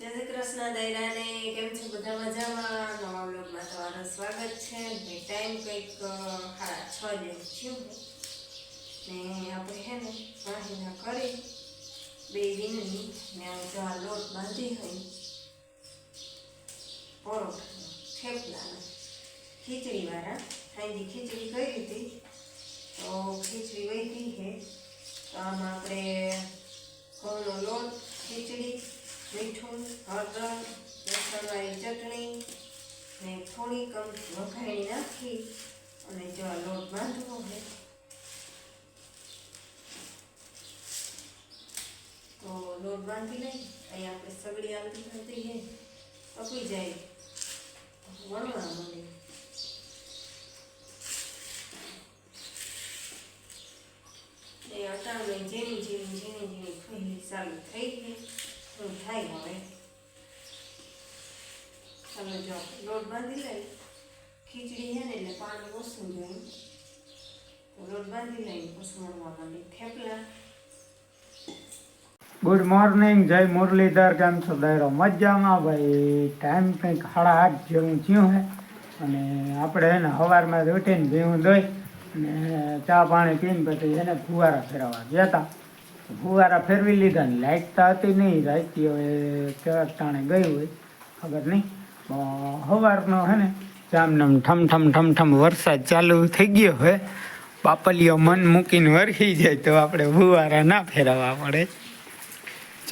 જય શ્રી કૃષ્ણ દૈરાને કેમ છો બધા મજામાં? નવા વ્લોગમાં તમારું સ્વાગત છે. ટાઈમ કંઈક 6:30 જેવું થયું ને આપણે હે ને વાહિના કરી બે દિનની ને જો આ લોટ બાંધી હોય પરોઠા થેપલા ખીચડીવાળા ખાઈની ખીચડી કરી હતી તો ખીચડી વહી છે તો આમાં આપણે ઘઉંનો લોટ ખીચડી મીઠું હળદર લસણવાળી ચટણી ને થોડીક વઘારી નાખી અને જો આ લોટ બાંધવો છે તો લોટ બાંધી લઈ અહીંયા આપણે સગડી આવતી હતી છે પકી જાય વણવા મળે એ અટાણે ઝીણી ખીલી ચાલુ થઈ ગઈ શું થાય હવે ચાલો જો લોટ બાંધી લઈ ખીચડી છે ને એટલે પાણી ઓછું જાય તો લોટ બાંધી લઈને પછી મળવા માંડી થેપલા. ગુડ મોર્નિંગ, જય મુરલીધર. કેમ છો દાયરો? મજામાં ભાઈ. ટાઈમ કંઈક 8:30 જેવું થયું છે અને આપણે એને સવારમાં ઉઠીને ભીવું દોઈ અને ચા પાણી પીને પછી એને ફુવારા ફેરવવા ગયા હતા. ફુવારા ફેરવી લીધા ને લાઇટ તો હતી નહીં, રાતથી હવે કેવા ટાણે ગઈ હોય ખબર નહીં. સવારનો છે ને જામનમ ઠમ વરસાદ ચાલુ થઈ ગયો હોય. બાપલીઓ મન મૂકીને વરસી જાય તો આપણે ફુવારા ના ફેરવવા પડે.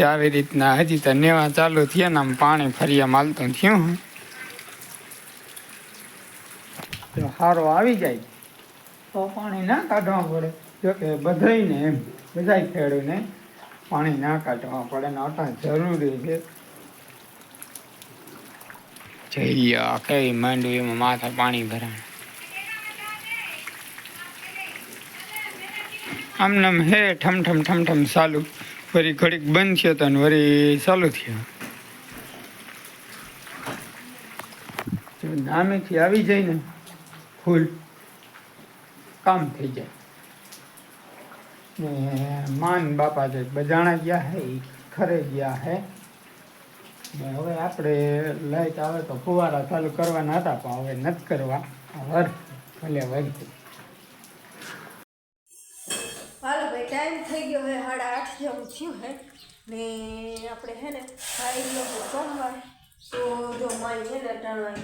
આવી રીતના હજી તો નેવા ચાલુ થયા ને આમ પાણી ફરિયા માલતું થયું તો સારો આવી જાય તો પાણી ના કાઢવા પડે. જોકે બધાને એમ બધા ખેડૂને પાણી ના કાઢવા પડે ને અટા જરૂરી છે. જઈએ કઈ માંડવી એમાં માથા પાણી ભરાણ આમનામ હે ઠમ ચાલુ. વળી ઘડીક બંધ છે તો વળી ચાલુ થયો. નામેથી આવી જાય ને ફૂલ કામ થઈ જાય ને માન બાપા છે બજાણા ગયા હે એ ખરે ગયા હે ને હવે આપણે લાઈટ આવે તો ફુવારા ચાલુ કરવાના હતા પણ હવે નથી કરવા. વર ભલે વરતી. હાલો ભાઈ ટાઈમ થઈ ગયો છે 8:30 જેવું થયું છે ને આપણે હે ને ખાઈ લો સોમવાર તો જો મારી હે ને ટાણા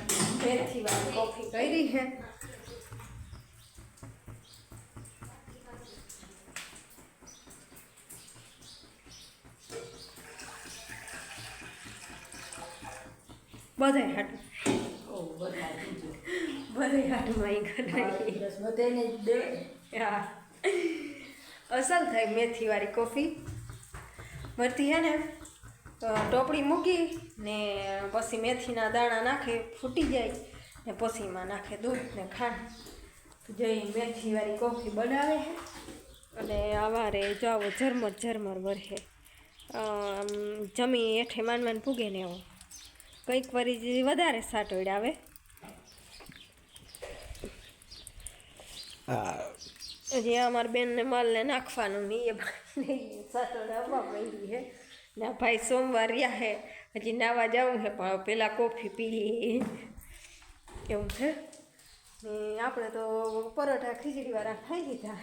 મેથી વાળી કોફી કરી છે. બધાય હાટું માઈ હા અસલ થાય મેથીવાળી કોફી મળતી હે ને ટોપડી મૂકી ને પછી મેથીના દાણા નાખે ફૂટી જાય ને પછી એમાં નાખે દૂધ ને ખાંડ જઈ મેથીવાળી કોફી બનાવે છે અને આવારે જાઓ ઝરમર વરસે જમી હેઠે માન પૂગે ને એવો કંઈક વરી વધારે સાટોડ આવે. હજી અમારા બેનને માલને નાખવાનું નહીં એ સાટોડ આવવા માંડી છે ને ભાઈ સોમવાર રહ્યા છે હજી નાવા જવું છે પણ પહેલાં કોફી પી એવું છે ને આપણે તો પરોઠા ખીચડીવાળા ખાઈ લીધા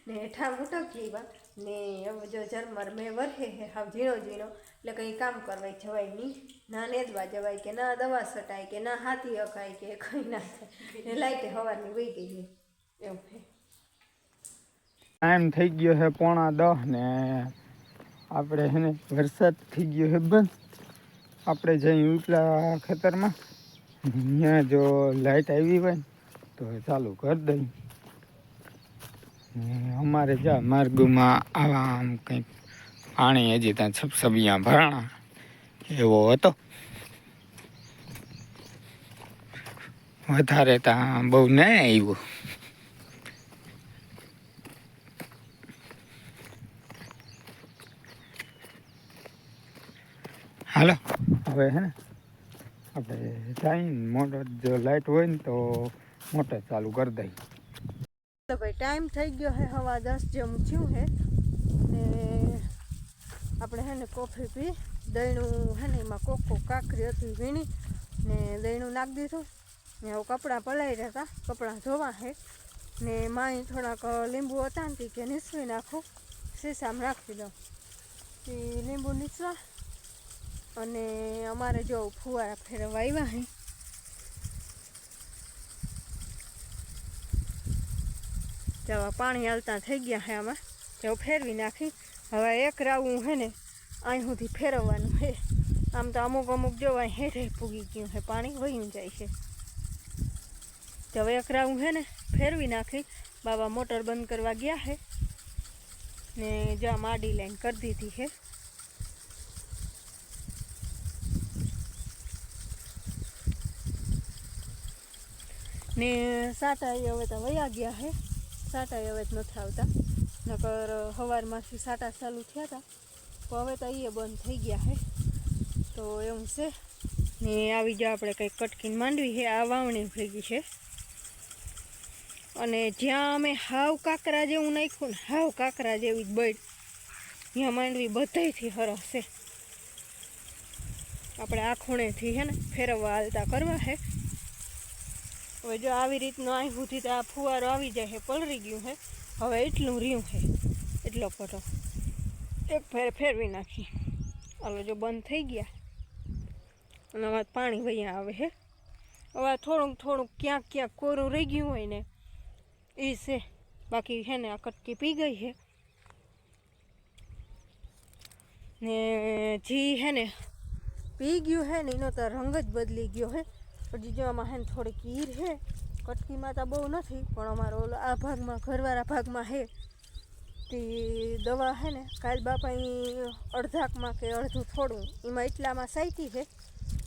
ને ઠામ ઉટકી એવા ને હવે જો ઝરમર મેં વરસે છે હાવ ઝીણો એટલે કંઈ કામ કરવા જવાય નહીં, ના નેદવા જવાય કે ના દવા સટાય કે ના હાથી અકાય કે કંઈ ના થાય ને લાઈટે સવારની વહી ગઈ છે એવું છે. ટાઈમ થઈ ગયો છે 9:45 ને આપણે છે ને વરસાદ થઈ ગયો છે બંધ. આપણે જઈ ઉપલા ખેતરમાં ત્યાં જો લાઇટ આવી હોય તો ચાલુ કરી દઈ. અમારે જ્યાં માર્ગમાં આવા આમ કંઈક પાણી હજી ત્યાં છબછબિયા ભરાણા એવો હતો. વધારે ત્યાં બહુ નહીં આવ્યું. હાલો હવે હે ને આપણે જાય મોટર જો લાઇટ હોય ને તો મોટર ચાલુ કરી દઈ. તો ભાઈ ટાઈમ થઈ ગયો છે 10:15 જેવું થયું છે ને આપણે આપણે હે ને કોફી પી, દહીંનું હે ને એમાં કોકો કાકરી હતી વીણી ને દહીંનું નાખી દીધું ને હવે કપડાં પલાળી રહ્યા હતા, કપડાં ધોવા હે ને માય થોડાક લીંબુ હતા ને કે નીસવી નાખું, શીશામાં રાખી દઉં એ લીંબુ નીસવા. અને અમારે જો ફુવારા ફેરવવા આવ્યા હે, જવા પાણી હાલતા થઈ ગયા હે આમાં, જો ફેરવી નાખી. હવે એક રાવું હે ને અહીં સુધી ફેરવવાનું હે, આમ તો અમુક જોવા હેઠે પૂગી ગયું હે, પાણી વયું જાય છે. તો હવે એક રાવું હે ને ફેરવી નાખી. બાબા મોટર બંધ કરવા ગયા હે ને જ્યાં માડી લાઈન કરી દીધી હે. ને સાટા હવે તો વયા ગયા હે, સાટા હવે જ નથી આવતા, નકર સવારમાંથી સાટા ચાલુ થયા હતા તો હવે તો એ બંધ થઈ ગયા હે. તો એવું છે ને આવી જાઓ આપણે કંઈક કટકીને માંડવી છે, આ વાવણી થઈ ગઈ છે. અને જ્યાં અમે હાવ કાકરા જેવું નાખ્યું ને, હાવ કાકરા જેવી જ બળ, ત્યાં માંડવી બધાયથી સરસ છે. આપણે આ ખૂણેથી હે ને ફેરવવા હાલતા કરવા છે. હવે જો આવી રીતનું અહીં સુધી તો આ ફુવારો આવી જાય છે, પલળી ગયું છે. હવે એટલું રહ્યું છે, એટલો પટો એક ફેરવી નાખી. હાલો જો બંધ થઈ ગયા અને હવે પાણી વઅહીંયા આવે છે. હવે થોડુંક ક્યાંક કોરું રહી ગયું હોય ને એ છે, બાકી છે ને આ કટકી પી ગઈ છે. ને જી હે ને પી ગયું હે ને એનો તો રંગ જ બદલી ગયો હે. હજી જો આમાં હે ને થોડીક ઈર હે, કટકીમાં તો બહુ નથી, પણ અમારો ઓલો આ ભાગમાં ઘરવાળા ભાગમાં હે તે દવા હે ને કાલ બાપાની અડધાકમાં કે અડધું થોડું એમાં એટલામાં સાઈટી છે.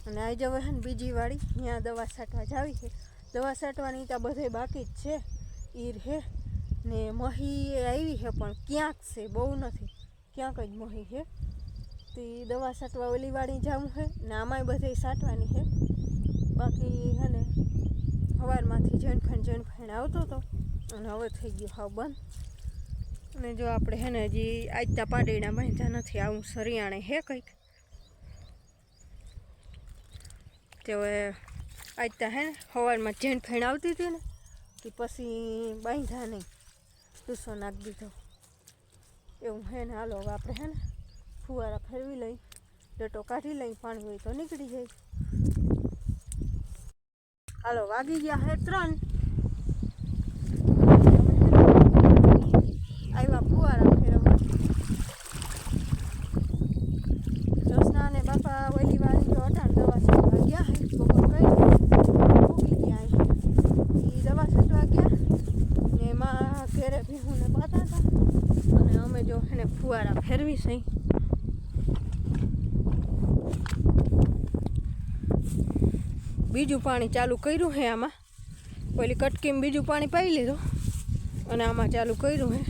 અને આજે હવે હે ને બીજી વાળી ત્યાં દવા છાંટવા જાવી છે. દવા છાંટવાની ત્યાં બધે બાકી જ છે. ઈર હે ને મહી આવી છે પણ ક્યાંક છે, બહુ નથી, ક્યાંક જ મહી છે. તે દવા છાંટવા ઓલી વાળી જવું છે ને આમાંય બધે છાંટવાની છે. બાકી હે ને સવારમાંથી જણફાણ આવતો હતો અને હવે થઈ ગયો હાવ બંધ. અને જો આપણે હે ને હજી આજતા પાડીના બાંધ્યા નથી, આવું સરિયાણે હે કંઈક. તે હવે આજતા હે ને સવારમાં જણફાણ આવતી હતી ને કે પછી બાંધ્યા નહીં, ટૂસો નાખી દીધો એવું હે ને. હાલો હવે આપણે હે ને ફુવારા ફેરવી લઈ, ડટો કાઢી લઈ, પાણી હોય તો નીકળી જાય. હાલો વાગી ગયા હે 3, આવ્યા ફુવારા ફેરવવા. જસના ને બાપા ઓલી વાળી જો 18 દવા છાંટવા ગયા હે, બપોર કઈ ઉગી ગયા એ દવા છાંટવા ગયા ને એમાં ઘેરે ભીહુંને પાતા હતા અને અમે જો એને ફુવારા ફેરવી સઈ. બીજું પાણી ચાલુ કર્યું છે આમાં, પેલી કટકીમાં બીજું પાણી પાઈ લીધું અને આમાં ચાલુ કર્યું છે.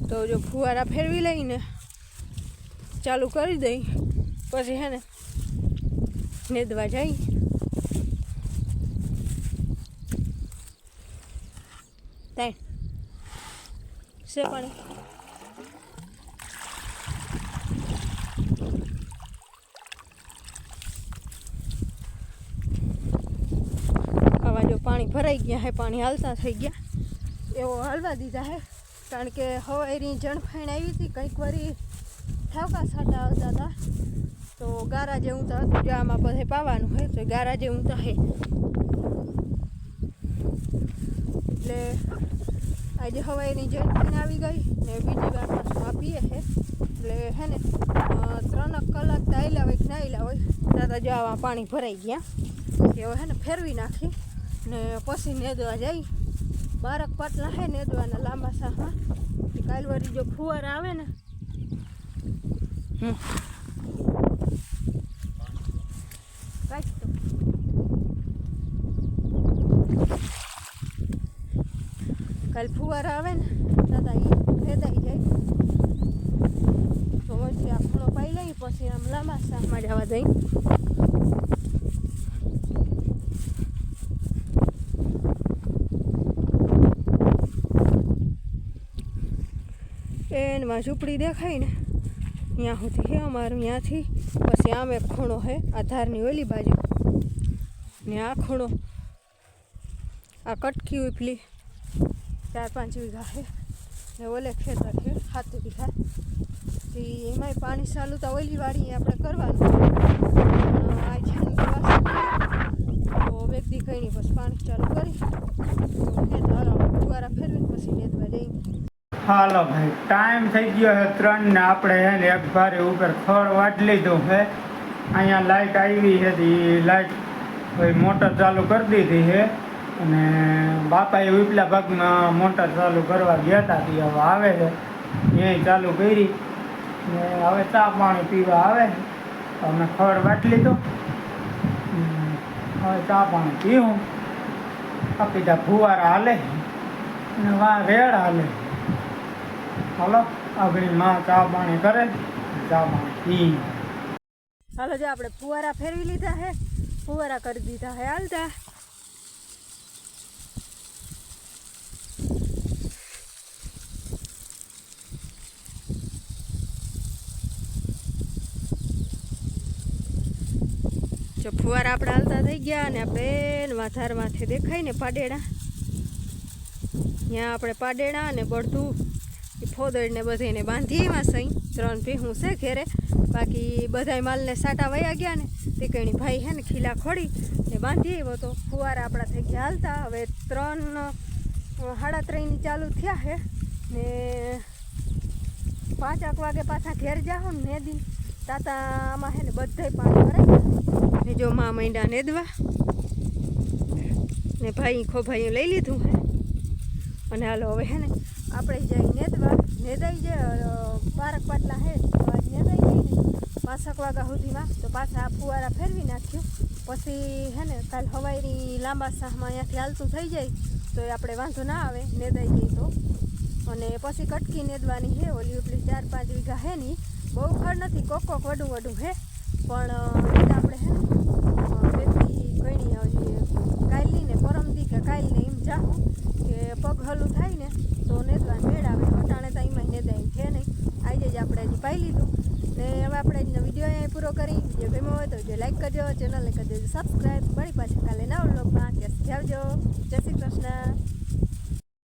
તો જો ફુવારા ફેરવી લઈને ચાલુ કરી દઈ પછી હે ને નેદવા જાય. તાઈ છે પાણી પાણી ભરાઈ ગયા હે, પાણી હાલતા થઈ ગયા, એવો હાલવા દીધા હે. કારણ કે હવારી જણફાણ આવી હતી, કંઈક વારી ઠાવકા છાંટા આવતા હતા તો ગારા જેવું તો હતું, જો આમાં બધે પાવાનું હોય તો ગારા જેવું તો હે. એટલે આજે હવારી જણફાણ આવી ગઈ ને બીજી વાર પાછું આપીએ છે. એટલે હે ને 3 કલાક તો આવેલા હોય કે ના આવેલા હોય દાદા જો આવા પાણી ભરાઈ ગયા, હવે હે ને ફેરવી નાખી ને પછી નેદવા જાય. 12 પાટલા હે નેદવાના લાંબા સાહમાં. કાલ વારી જો ફુવારા આવે ને કાંઈક તો કાલ ફુવારા આવે ને દાદા એ ભેદાઈ જાય તો પછી આ ખૂણો પાઈ લઈ પછી આમ લાંબા સાહમાં જવા દઈ. એનમાં ઝૂંપડી દેખાય ને ત્યાં સુધી છે અમારું, ત્યાંથી પછી આમ એક ખૂણો છે આ ધારની ઓલી બાજુ, ને આ ખૂણો આ કટકી ઉપલી 4-5 વીઘા છે, ને ઓલે ખેતર છે 7 વીઘા. એમાંય પાણી ચાલુ તો ઓલી વાળી આપણે કરવાનું, આ છે ને તો વ્યક્તિ કઈ પછી પાણી ચાલુ કરી ખેતર ફુવારા ફેરવીને પછી નેદવા જઈએ. હાલો ભાઈ, ટાઈમ થઈ ગયો છે 3 ને આપણે હે ને એક ભારે ઉપર ખડ વાટ લીધું છે. અહીંયા લાઇટ આવી છે, લાઇટ ભાઈ મોટર ચાલુ કરી દીધી છે, અને બાપાએ ઉપલા ભાગમાં મોટર ચાલુ કરવા ગયા હતા, તે હવે આવે છે, એ ચાલુ કરી ને હવે ચા પાણી પીવા આવે છે. અમે ખડ વાટ લીધો, હવે ચા પાણી પીવું. આપી દા ફુવારા હાલે અને વા રેડ હાલે. હાલો આગળ માં ચા પાણી કરે, ચા પાણી પી. હાલો, જો આપણે ફુવારા ફેરવી લીધા છે, ફુવારા કરી દીધા છે હાલતા. જો ફુવારા આપણે હાલતા થઈ ગયા, અને આપણે વાધાર માથે દેખાય ને પાડેડા, ત્યાં આપણે પાડેડા અને બળધું ફોદડને બધાને બાંધી એમાં સહી 3 ભેહું છે ઘેરે. બાકી બધાય માલને સાટા વયા ગયા ને તે કણી ભાઈ હે ને ખીલા ખોડી ને બાંધી આવ્યો તો ફુવારા આપણા થઈ ગયા હાલતા. હવે 3-3:30 ચાલુ થયા છે ને 5 વાગે પાછા ઘેર જાઓ ને નેદી તાતા આમાં હે ને બધાય પાણી ભરાય ને જો માં મૈંડા નેદવા ને ભાઈ ખોભાઈઓ લઈ લીધું હે. અને હાલો હવે હે ને આપણે જાય નેદવા, નેદાઈ જાય 12 પાટલા હે તો આજ નેદાઈ જાય ને 5 વાગ્યા સુધીમાં તો પાછા આ ફુવારા ફેરવી નાખ્યું. પછી હે ને કાલ હવારી લાંબા સાહમાં અહીંયાથી હાલતું થઈ જાય તો એ આપણે વાંધો ના આવે, નેદાઈ ગઈ તો. અને પછી કટકી નેદવાની છે, ઓલી ઉપલી 4-5 વીઘા હે ની, બહુ ખડ નથી, કોક વડું હે, પણ આપણે હે ને બેથી ગણી ઓલી કાલની ને પરમદી કે કાલને એમ જાઉં કે પગ હલું થાય ને તો નેદવાનું મેળ આવે. અટાણે તો એમાં નેદાય છે નહીં, આજે જ આપણે હજી પાઈ લીધું ને. હવે આપણે આજનો વિડીયો અહીંયા પૂરો કરી. વિડીયો ગમ્યો હોય તો વિડીયો લાઈક કરજો, ચેનલને કરી દેજો સબસ્ક્રાઈબ. વળી પાછા કાલે નવા વ્લોગમાં. ત્યાં સુધી આવજો. જય શ્રી કૃષ્ણ.